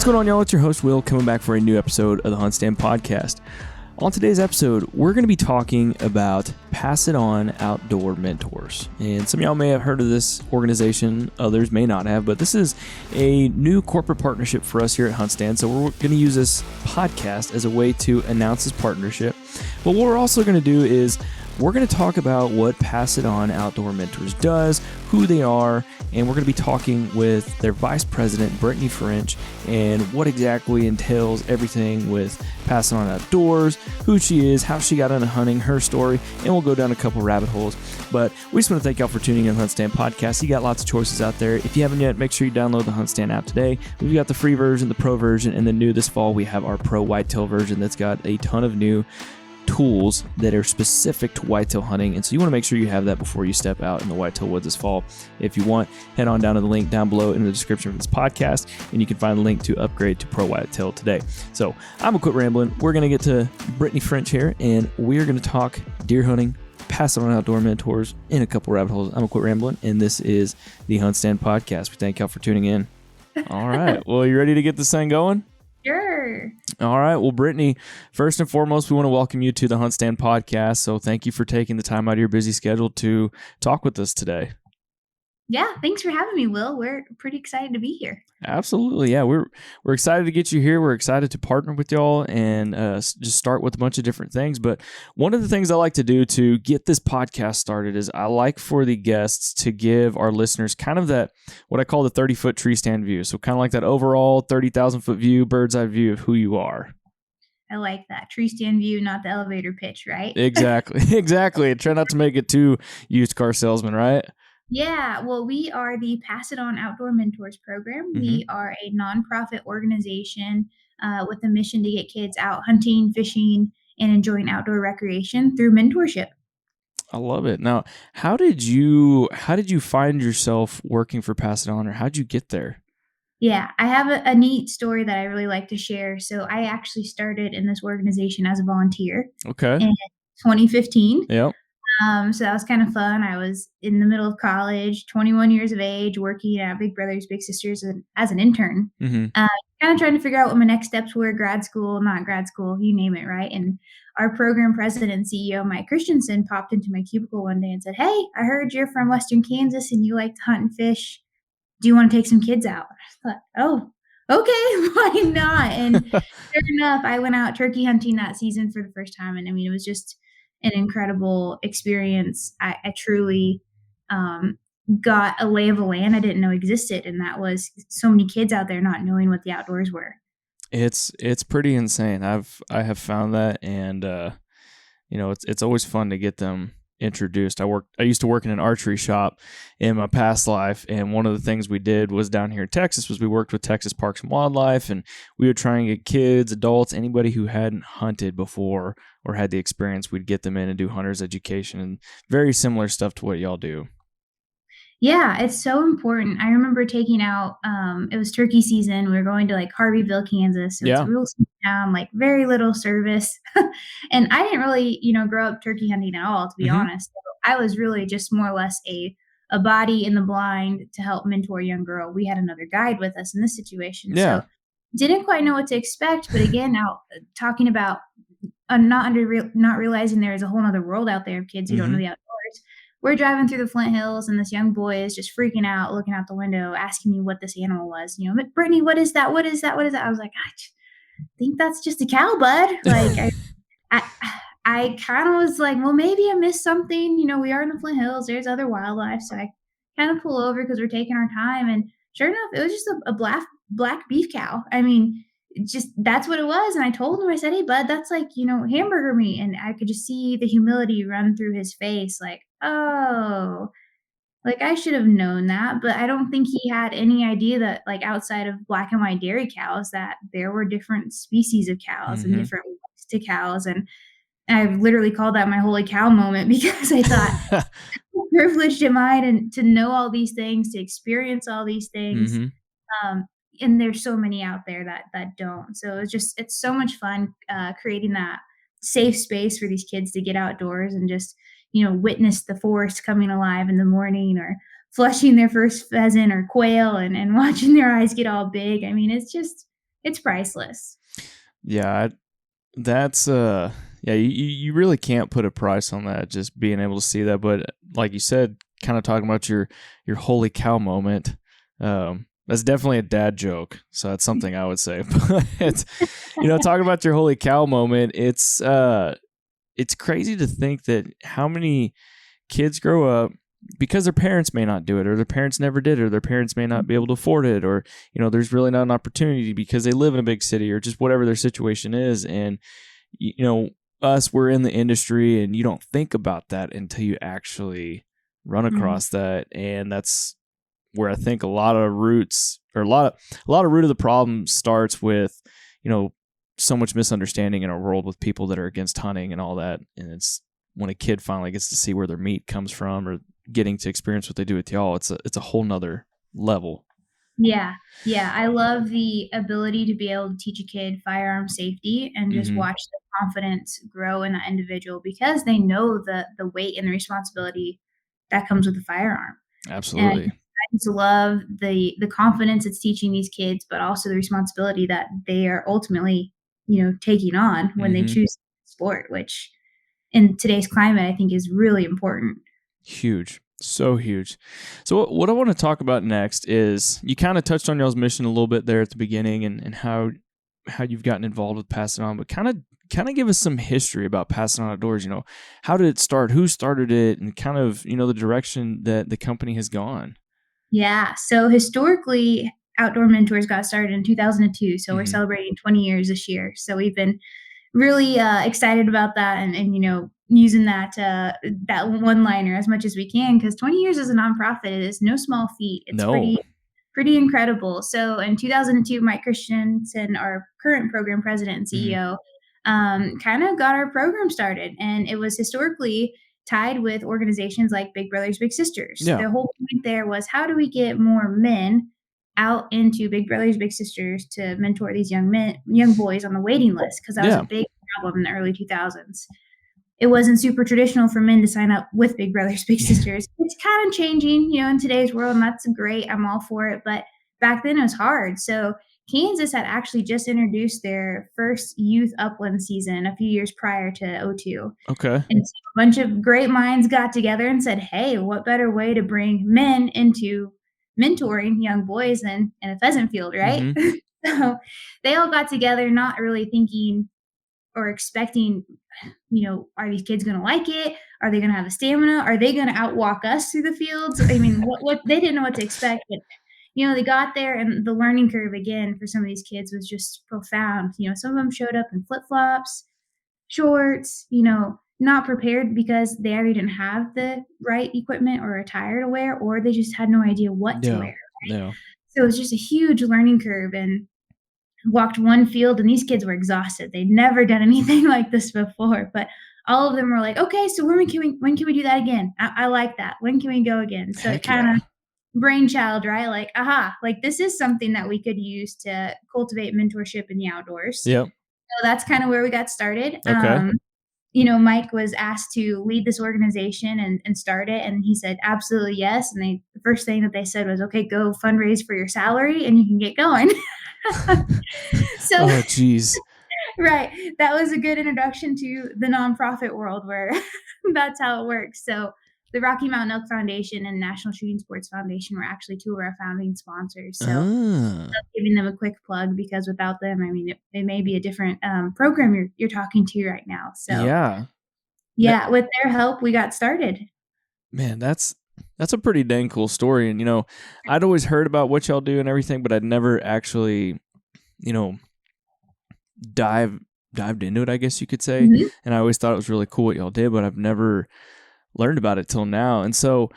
What's going on, y'all? It's your host, Will, coming back for a new episode of the HuntStand podcast. On today's episode, we're going to be talking about Pass It On Outdoor Mentors. And some of y'all may have heard of this organization, others may not have, but this is a new corporate partnership for us here at HuntStand. So we're going to use this podcast as a way to announce this partnership. But what we're also going to do is we're going to talk about what Pass It On Outdoor Mentors does, who they are, and we're going to be talking with their vice president, Brittany, and what exactly entails everything with Pass It On Outdoors, who she is, how she got into hunting, her story, and we'll go down a couple rabbit holes. But we just want to thank y'all for tuning in to the HuntStand podcast. You got lots of choices out there. If you haven't yet, make sure you download the HuntStand app today. We've got the free version, the pro version, and then new this fall, we have our pro Whitetail version that's got a ton of new tools that are specific to whitetail hunting, and so you want to make sure you have that before you step out in the whitetail woods this fall. If you want, head on down to the link down below in the description of this podcast, and you can find the link to upgrade to Pro Whitetail today. So I'm gonna quit rambling. We're gonna get to Brittany French here, and we're gonna talk deer hunting, Pass It On Outdoor Mentors, in a couple rabbit holes. I'm gonna quit rambling, and this is the HuntStand podcast. We thank y'all for tuning in. All right, well, you ready to get this thing going? Sure. All right. Well, Brittany, first and foremost, we want to welcome you to the HuntStand podcast. So thank you for taking the time out of your busy schedule to talk with us today. Yeah, thanks for having me, Will. We're pretty excited to be here. Absolutely. Yeah, we're excited to get you here. We're excited to partner with y'all and just start with a bunch of different things. But one of the things I like to do to get this podcast started is I like for the guests to give our listeners kind of that, what I call the 30-foot tree stand view. So kind of like that overall 30,000-foot view, bird's eye view of who you are. I like that. Tree stand view, not the elevator pitch, right? Exactly. Exactly. Try not to make it too used car salesman, right? Yeah, well, we are the Pass It On Outdoor Mentors program. Mm-hmm. We are a nonprofit organization with a mission to get kids out hunting, fishing, and enjoying outdoor recreation through mentorship. I love it. Now, how did you find yourself working for Pass It On, or how'd you get there? Yeah, I have a neat story that I really like to share. So I actually started in this organization as a volunteer. Okay. In 2015. Yep. So that was kind of fun. I was in the middle of college, 21 years of age, working at Big Brothers Big Sisters as an intern. Mm-hmm. Kind of trying to figure out what my next steps were, grad school, not grad school, you name it, right? And our program president and CEO, Mike Christensen, popped into my cubicle one day and said, "Hey, I heard you're from Western Kansas and you like to hunt and fish. Do you want to take some kids out?" I thought, oh, okay, why not? And sure enough, I went out turkey hunting that season for the first time. And I mean, it was just an incredible experience. I truly got a lay of the land I didn't know existed, and that was so many kids out there not knowing what the outdoors were. It's pretty insane. I have found that, and it's always fun to get them introduced. I used to work in an archery shop in my past life, and one of the things we did was down here in Texas was we worked with Texas Parks and Wildlife, and we would try and get kids, adults, anybody who hadn't hunted before or had the experience, we'd get them in and do hunter's education, and very similar stuff to what y'all do. Yeah, it's so important. I remember taking out, it was turkey season. We were going to like Harveyville, Kansas. So It's a real small town, like very little service. And I didn't really, grow up turkey hunting at all, to be honest. So I was really just more or less a body in the blind to help mentor a young girl. We had another guide with us in this situation. Yeah. So didn't quite know what to expect. But again, now talking about not realizing there is a whole other world out there of kids who don't know the outdoors. We're driving through the Flint Hills, and this young boy is just freaking out, looking out the window, asking me what this animal was. Brittany, what is that? What is that? What is that? I was like, I think that's just a cow, bud. Like, I kind of was like, well, maybe I missed something. We are in the Flint Hills. There's other wildlife. So I kind of pull over because we're taking our time. And sure enough, it was just a black beef cow. I mean, just that's what it was. And I told him, I said, "Hey, bud, that's like, hamburger meat." And I could just see the humility run through his face. Like, oh, like I should have known that. But I don't think he had any idea that, like, outside of black and white dairy cows, that there were different species of cows and different ways to cows. And I literally called that my holy cow moment, because I thought, how privileged am I to know all these things, to experience all these things. And there's so many out there that don't. So it's so much fun creating that safe space for these kids to get outdoors and just, witness the forest coming alive in the morning, or flushing their first pheasant or quail and watching their eyes get all big. I mean, it's it's priceless. Yeah, that's yeah, you really can't put a price on that, just being able to see that. But like you said, kind of talking about your holy cow moment, that's definitely a dad joke, so that's something I would say. But talking about your holy cow moment, it's crazy to think that how many kids grow up because their parents may not do it, or their parents never did it, or their parents may not be able to afford it, or there's really not an opportunity because they live in a big city, or just whatever their situation is. And us, we're in the industry, and you don't think about that until you actually run across that. And that's where I think a lot of root of the problem starts with so much misunderstanding in our world with people that are against hunting and all that. And it's when a kid finally gets to see where their meat comes from, or getting to experience what they do with y'all, it's a whole nother level. Yeah. I love the ability to be able to teach a kid firearm safety and just watch the confidence grow in that individual, because they know the weight and the responsibility that comes with the firearm. Absolutely. And I just love the confidence it's teaching these kids, but also the responsibility that they are ultimately, taking on when they choose sport, which in today's climate, I think is really important. Huge. So huge. So what I want to talk about next is, you kind of touched on y'all's mission a little bit there at the beginning, and how you've gotten involved with Pass It On, but kind of give us some history about Pass It On Outdoors. How did it start? Who started it? And kind of, the direction that the company has gone. Yeah. So historically, Outdoor Mentors got started in 2002. So we're celebrating 20 years this year. So we've been really excited about that, and using that one-liner as much as we can, because 20 years as a nonprofit is no small feat. It's pretty incredible. So in 2002, Mike Christensen, our current program president and CEO, kind of got our program started, and it was historically tied with organizations like Big Brothers Big Sisters. Yeah. The whole point there was, how do we get more men out into Big Brothers Big Sisters to mentor these young boys on the waiting list, because that was a big problem in the early 2000s. It wasn't super traditional for men to sign up with Big Brothers Big Sisters. It's kind of changing, in today's world, and that's great. I'm all for it, but back then it was hard. So Kansas had actually just introduced their first youth upland season a few years prior to 2002. Okay. And so a bunch of great minds got together and said, hey, what better way to bring men into mentoring young boys than in a pheasant field, right? So they all got together, not really thinking or expecting, are these kids going to like it? Are they going to have the stamina? Are they going to outwalk us through the fields? I mean, what they didn't know what to expect, but they got there, and the learning curve again for some of these kids was just profound. Some of them showed up in flip-flops, shorts, not prepared because they either didn't have the right equipment or attire to wear, or they just had no idea what to wear. Right? Yeah. So it was just a huge learning curve, and walked one field, and these kids were exhausted. They'd never done anything like this before, but all of them were like, okay, so when can we do that again? I like that. When can we go again? So it kind of brainchild, right? Like, like this is something that we could use to cultivate mentorship in the outdoors. Yep. So that's kind of where we got started. Okay. Mike was asked to lead this organization and start it, and he said, absolutely yes. And the first thing that they said was, okay, go fundraise for your salary and you can get going. So, oh, geez. Right. That was a good introduction to the nonprofit world, where that's how it works. So the Rocky Mountain Elk Foundation and National Shooting Sports Foundation were actually two of our founding sponsors. So I'm giving them a quick plug, because without them, I mean, it may be a different program you're talking to right now. So yeah, with their help, we got started. Man, that's a pretty dang cool story. And, I'd always heard about what y'all do and everything, but I'd never actually, dived into it, I guess you could say. And I always thought it was really cool what y'all did, but I've never learned about it till now. And so,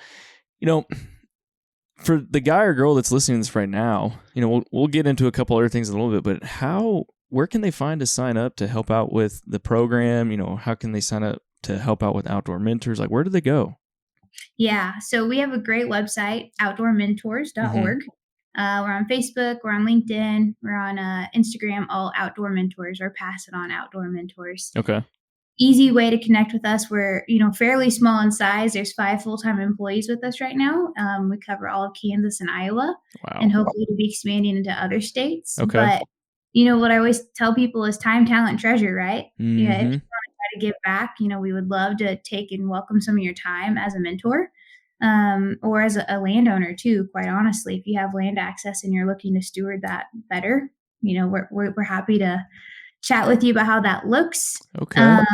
for the guy or girl that's listening to this right now, we'll get into a couple other things in a little bit, but where can they find to sign up to help out with the program? How can they sign up to help out with Outdoor Mentors? Like, where do they go? Yeah. So we have a great website, outdoormentors.org. We're on Facebook, we're on LinkedIn, we're on Instagram, all Outdoor Mentors, or Pass It On Outdoor Mentors. Okay. Easy way to connect with us. We're, fairly small in size. There's 5 full-time employees with us right now. We cover all of Kansas and Iowa. Wow. And hopefully to be expanding into other states. Okay. But, what I always tell people is time, talent, treasure, right? Yeah, if you Mm-hmm. want to try to give back, we would love to take and welcome some of your time as a mentor, or as a landowner too. Quite honestly, if you have land access and you're looking to steward that better, we're happy to chat with you about how that looks. Okay. Um,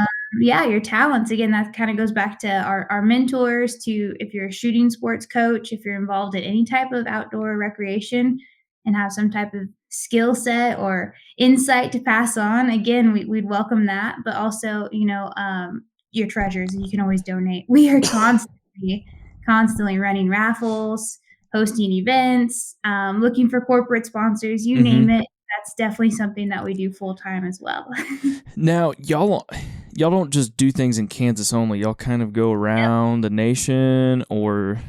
yeah, your talents. Again, that kind of goes back to our mentors, to if you're a shooting sports coach, if you're involved in any type of outdoor recreation and have some type of skill set or insight to pass on, again, we'd welcome that. But also, your treasures, you can always donate. We are constantly running raffles, hosting events, looking for corporate sponsors, you Mm-hmm. name it. That's definitely something that we do full time as well. Now, y'all don't just do things in Kansas only. Y'all kind of go around the nation, or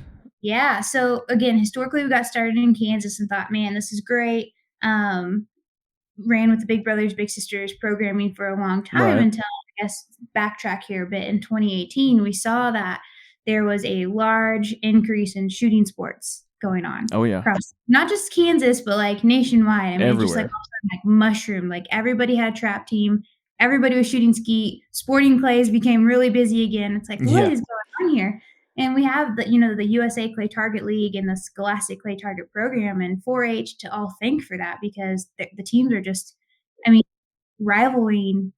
Yeah. So again, historically, we got started in Kansas and thought, man, this is great. Um, Ran with the Big Brothers Big Sisters programming for a long time right? until, I guess, backtrack here a bit. In 2018, we saw that there was a large increase in shooting sports going on Oh yeah, across not just Kansas, but like nationwide. I mean, it just like everywhere. all of a sudden, like mushroom. Like everybody had a trap team, everybody was shooting skeet. Sporting clays became really busy again. It's like, what Yeah. is going on here? And we have the USA Clay Target League and the Scholastic Clay Target Program and 4-H to all thank for that, because the teams are just, I mean, rivaling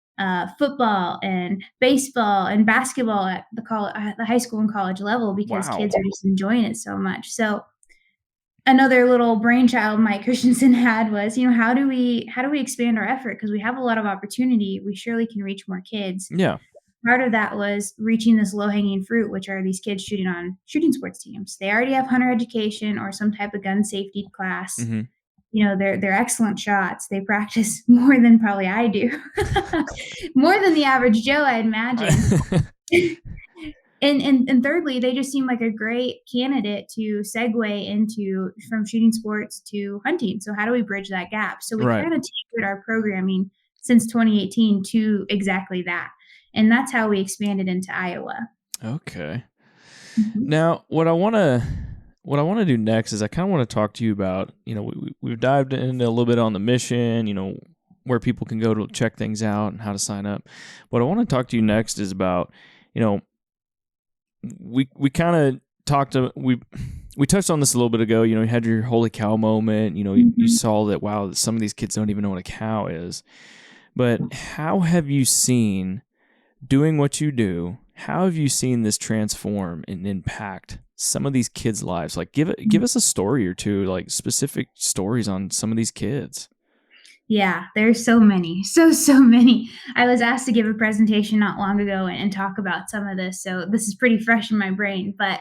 football and baseball and basketball at the high school and college level, because Wow. kids are just enjoying it so much. So another little brainchild Mike Christensen had was, how do we expand our effort, because we have a lot of opportunity. We surely can reach more kids. Yeah. Part of that was reaching this low-hanging fruit, which are these kids shooting on shooting sports teams. They already have hunter education or some type of gun safety class. Mm-hmm. They're excellent shots. They practice more than probably I do. More than the average Joe, I imagine. And thirdly, they just seem like a great candidate to segue into from shooting sports to hunting. So how do we bridge that gap? So we Right. kind of tailored our programming since 2018 to exactly that. And that's how we expanded into Iowa. Okay. Mhm. Now, what I want to do next is I kind of want to talk to you about, we've dived in a little bit on the mission, where people can go to check things out and how to sign up. What I want to talk to you next is about, we kind of we touched on this a little bit ago. You had your holy cow moment. You Mhm. saw that, wow, some of these kids don't even know what a cow is. But how have you seen, doing what you do, how have you seen this transform and impact some of these kids' lives? Like, give us a story or two, like specific stories on some of these kids. Yeah, there's so many. So many. I was asked to give a presentation not long ago and talk about some of this, so this is pretty fresh in my brain. But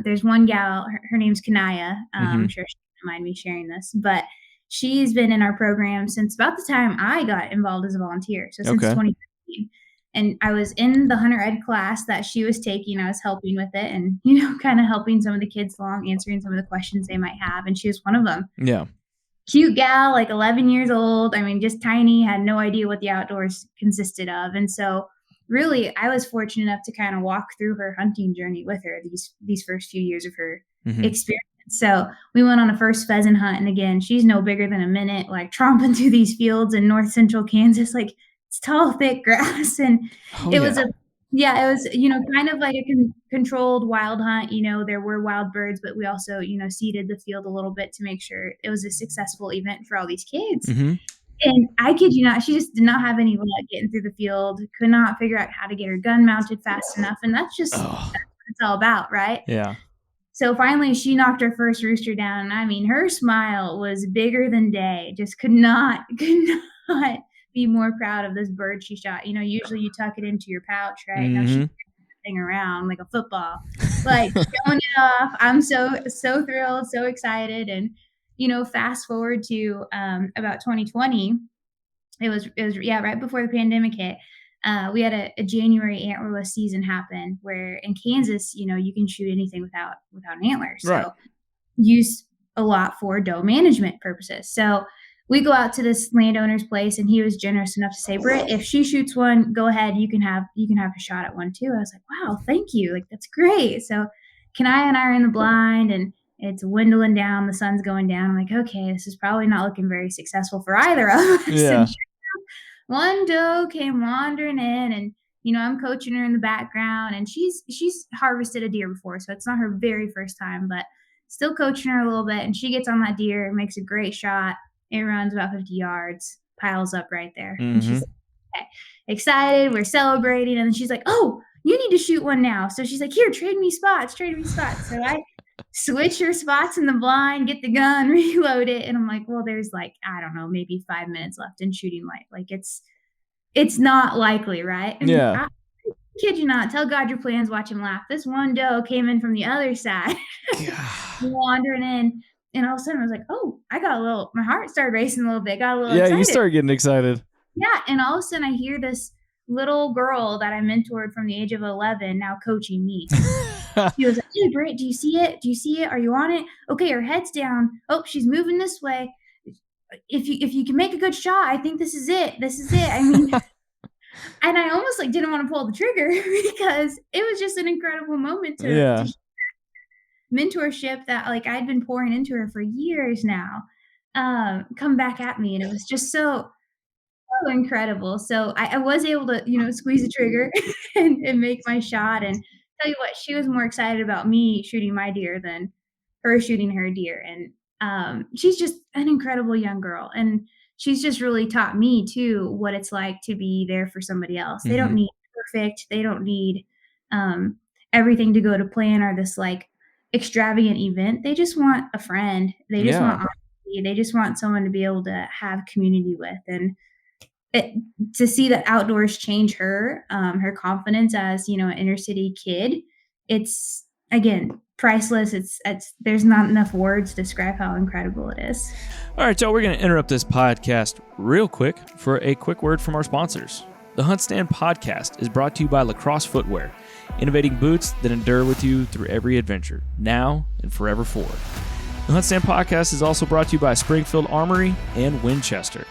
there's one gal, her name's Kanaya. Mm-hmm. I'm sure she doesn't mind me sharing this, but she's been in our program since about the time I got involved as a volunteer, so since Okay. 2015. And I was in the hunter ed class that she was taking. I was helping with it and, kind of helping some of the kids along, answering some of the questions they might have. And she was one of them. Yeah. Cute gal, like 11 years old. I mean, just tiny, had no idea what the outdoors consisted of. And so really, I was fortunate enough to kind of walk through her hunting journey with her these first few years of her Mm-hmm. experience. So we went on a first pheasant hunt, and again, she's no bigger than a minute, like tromping through these fields in north central Kansas, like it's tall, thick grass, and Oh it yeah. was it was, kind of like a controlled wild hunt. There were wild birds, but we also, seeded the field a little bit to make sure it was a successful event for all these kids. Mm-hmm. And I kid you not, she just did not have any luck getting through the field, could not figure out how to get her gun mounted fast enough. And that's Oh what it's all about, right? yeah. So finally, she knocked her first rooster down. And I mean, her smile was bigger than day. Just could not be more proud of this bird she shot. Usually you tuck it into your pouch, right? No, she Mm-hmm. thing around like a football, like showing it off. I'm so thrilled, so excited. And fast forward to about 2020. It was yeah, right before the pandemic hit. We had a January antlerless season happen, where in Kansas, you can shoot anything without an antler. Right. So used a lot for doe management purposes. So we go out to this landowner's place, and he was generous enough to say, Britt, if she shoots one, go ahead. You can have a shot at one too. I was like, wow, thank you. Like, that's great. So Kanaya and I are in the blind, and It's dwindling down. The sun's going down. I'm like, okay, this is probably not looking very successful for either of us. Yeah. And one doe came wandering in, and I'm coaching her in the background, and she's harvested a deer before, so it's not her very first time, but still coaching her a little bit. And she gets on that deer, makes a great shot. It runs about 50 yards, piles up right there. And she's like, okay, excited. We're celebrating, and then she's like, "Oh, you need to shoot one now." So she's like, "Here, trade me spots." So I switch her spots in the blind, get the gun, reload it, and I'm like, well, there's like, I don't know, maybe 5 minutes left in shooting light. Like it's not likely, right? And Yeah. I kid you not, tell God your plans, watch him laugh. This one doe came in from the other side, wandering in, and all of a sudden I was like, oh, my heart started racing a little bit, got a little excited. You started getting excited. Yeah, and all of a sudden I hear this little girl that I mentored from the age of 11 now coaching me. He was like, "Hey, Britt, do you see it? Do you see it? Are you on it? Okay, her head's down. Oh, she's moving this way. If you can make a good shot, I think this is it. I mean," and I almost like didn't want to pull the trigger because it was just an incredible moment to mentorship that like I'd been pouring into her for years now, come back at me, and it was just so incredible. So I was able to, squeeze the trigger and make my shot. And tell you what, she was more excited about me shooting my deer than her shooting her deer. And she's just an incredible young girl. And she's just really taught me too what it's like to be there for somebody else. They don't need perfect. They don't need everything to go to plan or this like extravagant event. They just want a friend. They just want honesty. They just want someone to be able to have community with. And to see that outdoors change her confidence as an inner city kid, it's again priceless. It's there's not enough words to describe how incredible it is. All right, y'all, we're going to interrupt this podcast real quick for a quick word from our sponsors. The HuntStand podcast is brought to you by Lacrosse Footwear, innovating boots that endure with you through every adventure, now and forever forward. The HuntStand podcast is also brought to you by Springfield Armory and Winchester.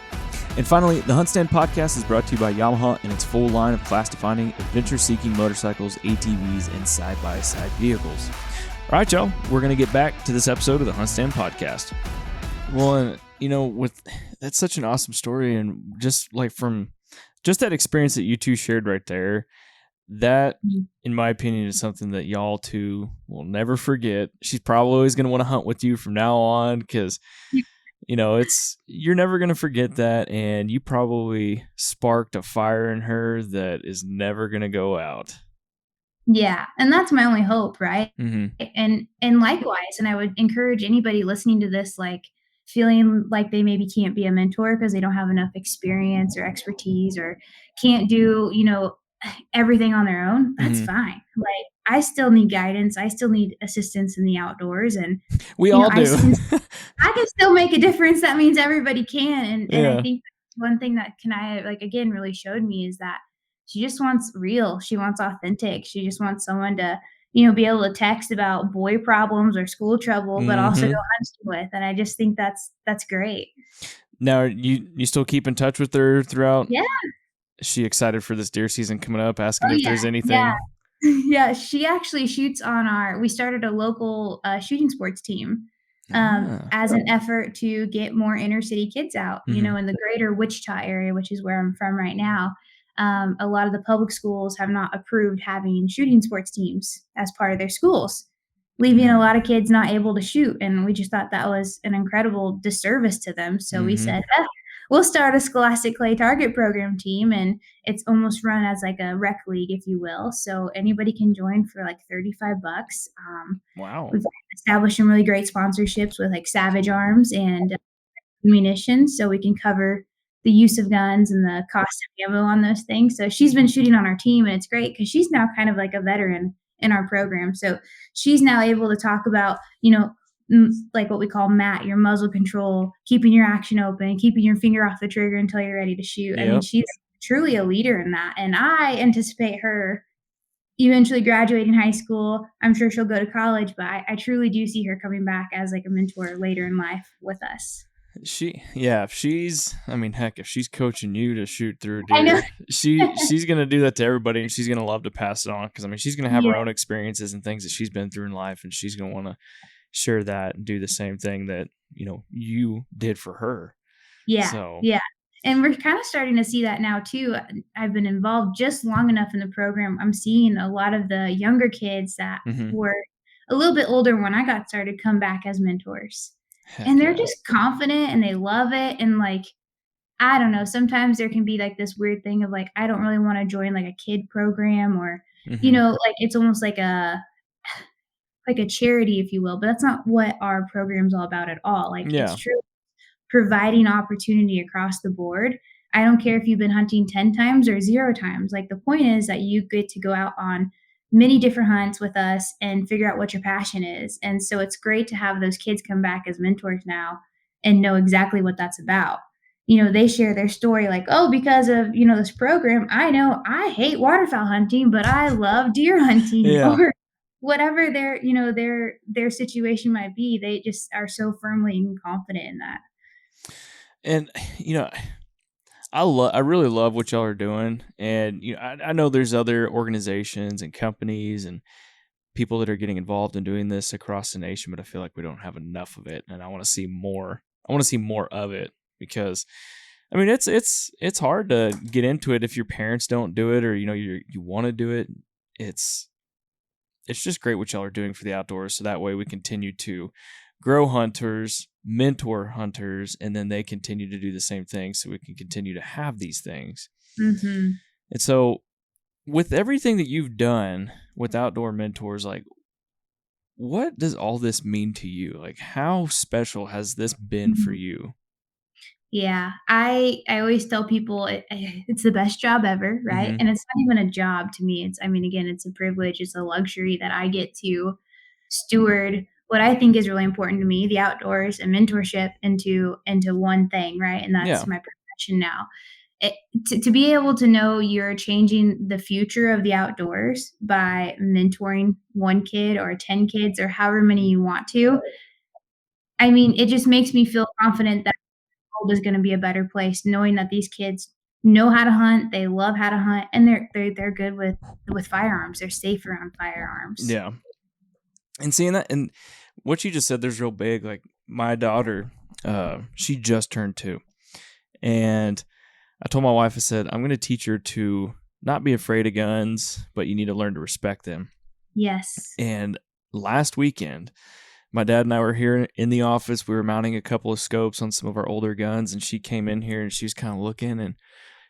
And finally, the HuntStand podcast is brought to you by Yamaha and its full line of class-defining, adventure-seeking motorcycles, ATVs, and side-by-side vehicles. All right, y'all, we're going to get back to this episode of the HuntStand podcast. Well, and, that's such an awesome story, and just like from just that experience that you two shared right there, that, in my opinion, is something that y'all two will never forget. She's probably always going to want to hunt with you from now on because... you're never going to forget that, and you probably sparked a fire in her that is never going to go out. Yeah, and that's my only hope, right? Mm-hmm. And likewise, and I would encourage anybody listening to this, like feeling like they maybe can't be a mentor because they don't have enough experience or expertise or can't do, everything on their own. That's fine. Like I still need guidance. I still need assistance in the outdoors, and we all do. I can still make a difference. That means everybody can. And I think one thing that Kanaya, like, again, really showed me is that she just wants real. She wants authentic. She just wants someone to, be able to text about boy problems or school trouble, but also go hunting with. And I just think that's great. Now, you still keep in touch with her throughout? Yeah. Is she excited for this deer season coming up, asking if there's anything? Yeah. Yeah, she actually shoots on we started a local shooting sports team as an effort to get more inner city kids out, in the greater Wichita area, which is where I'm from right now. A lot of the public schools have not approved having shooting sports teams as part of their schools, leaving a lot of kids not able to shoot. And we just thought that was an incredible disservice to them. So we said, we'll start a Scholastic Clay Target Program team, and it's almost run as like a rec league, if you will. So anybody can join for like $35. Wow. We've established some really great sponsorships with like Savage Arms and ammunition, so we can cover the use of guns and the cost of ammo on those things. So she's been shooting on our team, and it's great because she's now kind of like a veteran in our program. So she's now able to talk about, like what we call MAT, your muzzle control, keeping your action open, keeping your finger off the trigger until you're ready to shoot. I mean, she's truly a leader in that. And I anticipate her eventually graduating high school. I'm sure she'll go to college, but I truly do see her coming back as like a mentor later in life with us. If she's coaching you to shoot through a deer, she's going to do that to everybody, and she's going to love to pass it on because, she's going to have her own experiences and things that she's been through in life, and she's going to want to share that and do the same thing that, you did for her. Yeah, So, yeah, and we're kinda starting to see that now too. I've been involved just long enough in the program. I'm seeing a lot of the younger kids that mhm. were a little bit older when I got started come back as mentors, and Heck they're yeah. just confident and they love it, and, like, I don't know, sometimes there can be, like, this weird thing of, like, I don't really wanna join, like, a kid program or, Mhm. like, it's almost like a charity, if you will, but that's not what our program's all about at all. Like, it's Yeah. true providing opportunity across the board. I don't care if you've been hunting 10 times or 0 times. Like, the point is that you get to go out on many different hunts with us and figure out what your passion is. And so it's great to have those kids come back as mentors now and know exactly what that's about. They share their story like, "Oh, because of, this program, I know I hate waterfowl hunting, but I love deer hunting," Yeah. or whatever their situation might be. They just are so firmly and confident in that. And, you know, I really love what y'all are doing, and I know there's other organizations and companies and people that are getting involved in doing this across the nation, but I feel like we don't have enough of it, and I want to see more. I want to see more of it because, I mean, it's hard to get into it if your parents don't do it or you want to do it. It's it's just great what y'all are doing for the outdoors, so that way we continue to grow hunters, mentor hunters, and then they continue to do the same thing so we can continue to have these things. Mhm. And so with everything that you've done with outdoor mentors, like what does all this mean to you? Like how special has this been for Mhm. you? Yeah, I always tell people it's the best job ever, right? Mhm. And it's not even a job to me. It's I mean, again, it's a privilege, it's a luxury that I get to steward what I think is really important to me, the outdoors and mentorship into one thing, right? And Yeah. that's my profession now. It, to be able to know you're changing the future of the outdoors by mentoring one kid or 10 kids or however many you want to, I mean, it just makes me feel confident that world is gonna be a better place knowing that these kids know how to hunt, they love how to hunt, and they're good with firearms, they're safe around firearms. Yeah. And seeing that and what you just said there's real big. Like my daughter, she just turned 2. And I told my wife, I said, I'm going to teach her to not be afraid of guns, but you need to learn to respect them. Yes. And last weekend, my dad and I were here in the office. We were mounting a couple of scopes on some of our older guns, and she came in here and she was kind of looking, and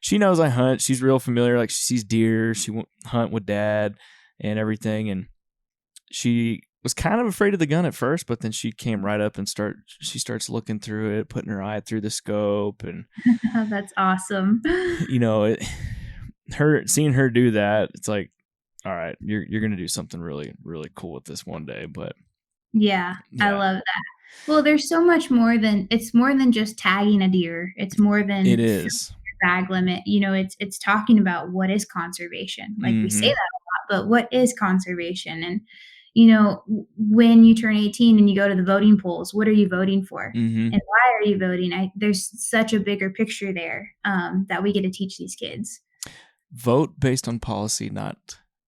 she knows I hunt. She's real familiar. Like she sees deer. She went hunt with dad and everything. And she was kind of afraid of the gun at first, but then she came right up and she starts looking through it, putting her eye through the scope, and That's awesome. you know, it, her seeing her do that, it's like, all right, you're gonna do something really really cool with this one day. But Yeah, I yeah, love that. Well, there's so much more than it's more than just tagging a deer. It's more it than filling is. your bag limit. It's talking about what is conservation. Like, we say Mm-hmm. that a lot, but what is conservation? And, when you turn 18 and you go to the voting polls, what are you voting for? Mm-hmm. And why are you voting? There's such a bigger picture there, that we get to teach these kids. Vote based on policy, not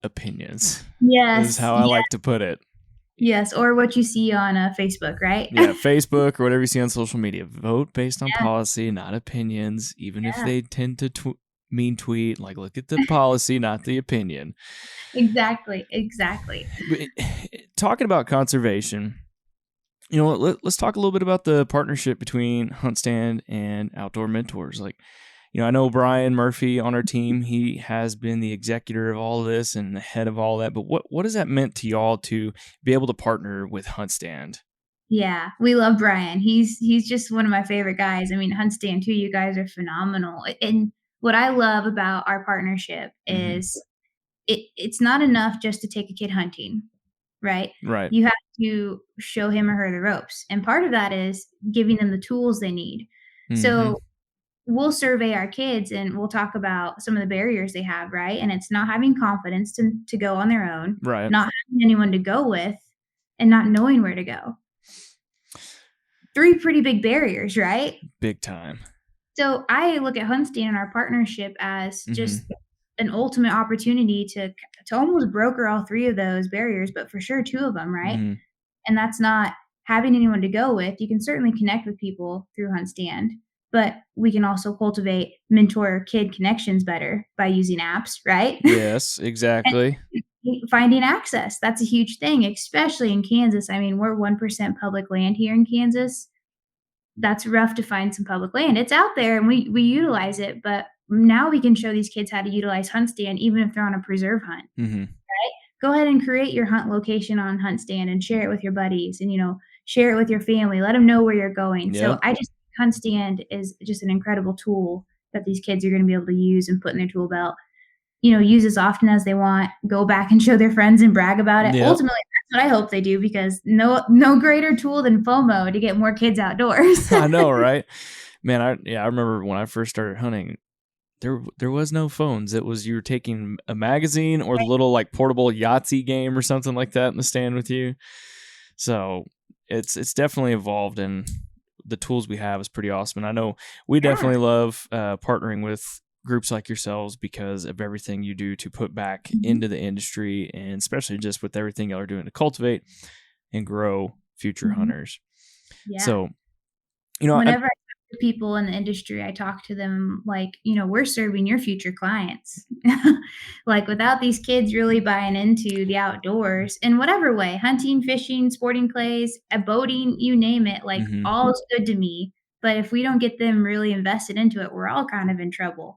opinions. Is Yes, how I like to put it. yes, or what you see on, Facebook, right? Yeah, Facebook or whatever you see on social media. Vote based on Yeah, policy, not opinions. Even if yeah. they tend to mean tweet, like look at the policy, not the opinion. Exactly, exactly. But talking about conservation, let's talk a little bit about the partnership between HuntStand and Outdoor Mentors. Like, I know Brian Murphy on our team. He has been the executor of all of this and the head of all that. But what has that meant to y'all to be able to partner with HuntStand? Yeah, we love Brian. He's just one of my favorite guys. I mean, HuntStand too, you guys are phenomenal. And what I love about our partnership Mm-hmm. is it's not enough just to take a kid hunting, right? Right. You have to show him or her the ropes. And part of that is giving them the tools they need. Mm-hmm. So we'll survey our kids and we'll talk about some of the barriers they have, right? And it's not having confidence to go on their own, Right. not having anyone to go with, and not knowing where to go. 3 pretty big barriers, right? Big time. So I look at HuntStand and our partnership as Mm-hmm. just an ultimate opportunity to almost broker all 3 of those barriers, but for sure 2 of them, right? Mm-hmm. And that's not having anyone to go with. You can certainly connect with people through HuntStand, but we can also cultivate mentor-kid connections better by using apps, right? Yes, exactly. Finding access, that's a huge thing, especially in Kansas. I mean, we're 1% public land here in Kansas. That's rough to find some public land. It's out there and we utilize it, but now we can show these kids how to utilize HuntStand even if they're on a preserve hunt. Mm-hmm. Right? Go ahead and create your hunt location on HuntStand and share it with your buddies and, share it with your family. Let them know where you're going. So Yep. I just HuntStand is just an incredible tool that these kids are going to be able to use and put in their tool belt. Use as often as they want, go back and show their friends and brag about it. Yep. Ultimately, that's what I hope they do because no greater tool than FOMO to get more kids outdoors. I know, right? Man, I remember when I first started hunting, there was no phones. It was you were taking a magazine or the little like portable Yahtzee game or something like that in the stand with you. So it's definitely evolved, and the tools we have is pretty awesome. And I know we definitely love partnering with groups like yourselves because of everything you do to put back into the industry, and especially just with everything y'all are doing to cultivate and grow future hunters. Yeah. So, whenever I talk to people in the industry, I talk to them like, we're serving your future clients. Like without these kids really buying into the outdoors in whatever way, hunting, fishing, sporting clays, boating, you name it, like all is good to me. But if we don't get them really invested into it, we're all kind of in trouble.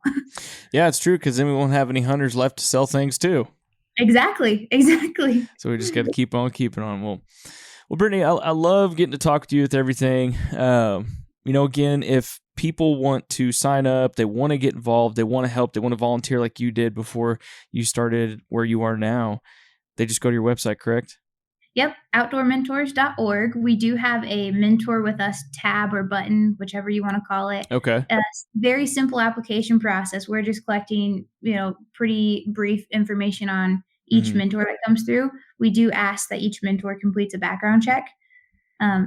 Yeah, it's true, because then we won't have any hunters left to sell things too. Exactly. So we just got to keep on keeping on. Well, Brittany, I love getting to talk with you with everything. Again, if people want to sign up, they want to get involved, they want to help, they want to volunteer like you did before you started where you are now, they just go to your website, correct? Yep, outdoormentors.org. We do have a mentor with us tab or button, whichever you want to call it. Okay. Very simple application process. We're just collecting, pretty brief information on each mentor that comes through. We do ask that each mentor completes a background check.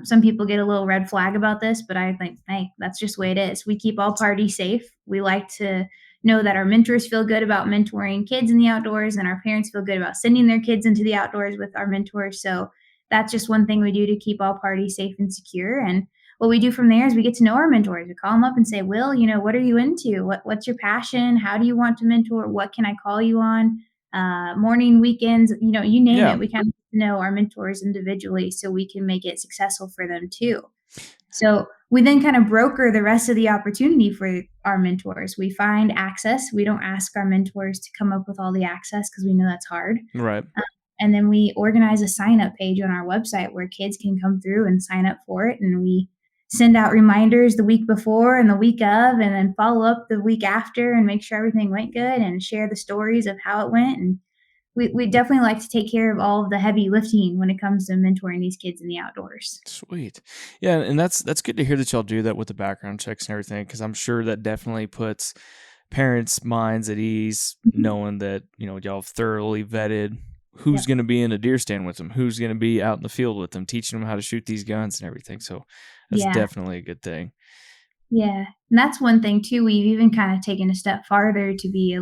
Some people get a little red flag about this, but I think, hey, that's just the way it is. We keep all parties safe. We like to know that our mentors feel good about mentoring kids in the outdoors, and our parents feel good about sending their kids into the outdoors with our mentors. So that's just one thing we do to keep all parties safe and secure. And what we do from there is we get to know our mentors. We call them up and say, Will, what are you into? What's your passion? How do you want to mentor? What can I call you on? Morning, weekends, you name it. We kind of know our mentors individually so we can make it successful for them too. So we then kind of broker the rest of the opportunity for our mentors. We find access. We don't ask our mentors to come up with all the access because we know that's hard. Right. And then we organize a sign-up page on our website where kids can come through and sign up for it. And we send out reminders the week before and the week of, and then follow up the week after and make sure everything went good and share the stories of how it went. And we definitely like to take care of all of the heavy lifting when it comes to mentoring these kids in the outdoors. Sweet. Yeah, and that's good to hear that y'all do that with the background checks and everything, because I'm sure that definitely puts parents' minds at ease knowing that, y'all have thoroughly vetted who's going to be in a deer stand with them, who's going to be out in the field with them, teaching them how to shoot these guns and everything. So that's definitely a good thing. Yeah. And that's one thing too. We've even kind of taken a step farther to be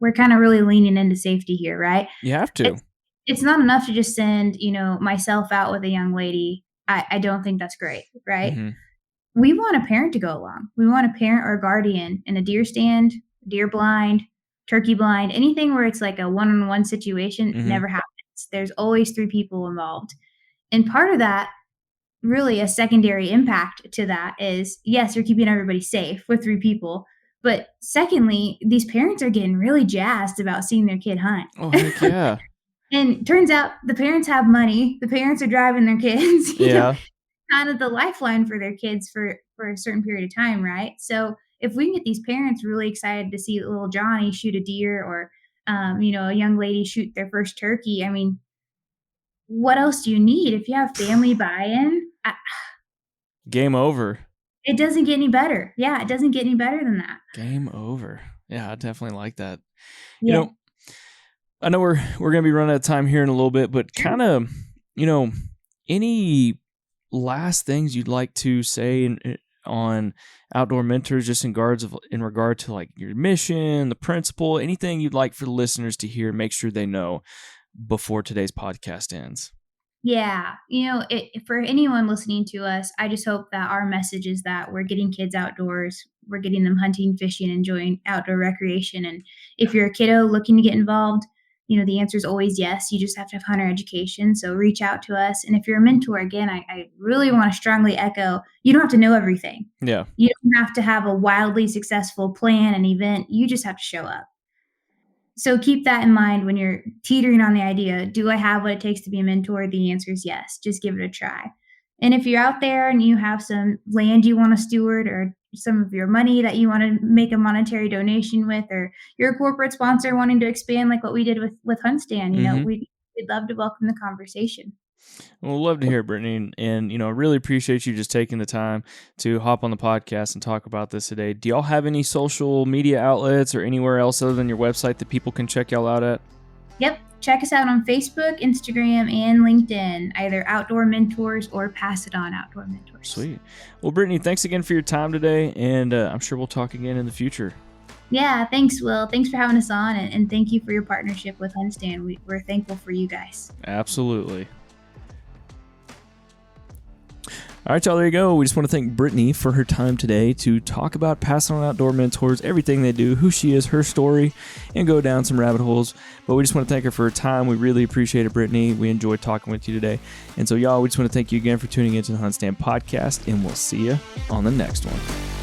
we're kind of really leaning into safety here, right? You have to. It's not enough to just send, myself out with a young lady. I don't think that's great, right? We want a parent to go along. We want a parent or a guardian in a deer stand, deer blind, turkey blind, anything where it's like a one-on-one situation never happens. There's always 3 people involved. And part of that, really a secondary impact to that is, yes, you're keeping everybody safe with 3 people. But secondly, these parents are getting really jazzed about seeing their kid hunt. Oh, heck yeah. And turns out the parents have money. The parents are driving their kids. Kind of the lifeline for their kids for a certain period of time, right? So if we can get these parents really excited to see little Johnny shoot a deer or, a young lady shoot their first turkey, I mean, what else do you need? If you have family buy-in, game over. It doesn't get any better. Yeah, it doesn't get any better than that. Game over. Yeah, I definitely like that. I know we're going to be running out of time here in a little bit, but kind of, any last things you'd like to say on Outdoor Mentors, just in regard to like your mission, the principle, anything you'd like for the listeners to hear, make sure they know before today's podcast ends? Yeah. For anyone listening to us, I just hope that our message is that we're getting kids outdoors, we're getting them hunting, fishing, enjoying outdoor recreation. And if you're a kiddo looking to get involved, the answer is always yes. You just have to have hunter education. So reach out to us. And if you're a mentor, again, I really want to strongly echo, you don't have to know everything. Yeah. You don't have to have a wildly successful plan and event. You just have to show up. So keep that in mind when you're teetering on the idea. Do I have what it takes to be a mentor? The answer is yes. Just give it a try. And if you're out there and you have some land you want to steward or some of your money that you want to make a monetary donation with, or you're a corporate sponsor wanting to expand like what we did with HuntStand, we'd love to welcome the conversation. Well, love to hear it, Brittany. And I really appreciate you just taking the time to hop on the podcast and talk about this today. Do y'all have any social media outlets or anywhere else other than your website that people can check y'all out at? Yep. Check us out on Facebook, Instagram, and LinkedIn, either Outdoor Mentors or Pass It On Outdoor Mentors. Sweet. Well, Brittany, thanks again for your time today, and I'm sure we'll talk again in the future. Yeah, thanks, Will. Thanks for having us on, and thank you for your partnership with HuntStand. We're thankful for you guys. Absolutely. All right, y'all, there you go. We just want to thank Brittany for her time today to talk about Passing On Outdoor Mentors, everything they do, who she is, her story, and go down some rabbit holes. But we just want to thank her for her time. We really appreciate it, Brittany. We enjoyed talking with you today. And so, y'all, we just want to thank you again for tuning into the HuntStand podcast, and we'll see you on the next one.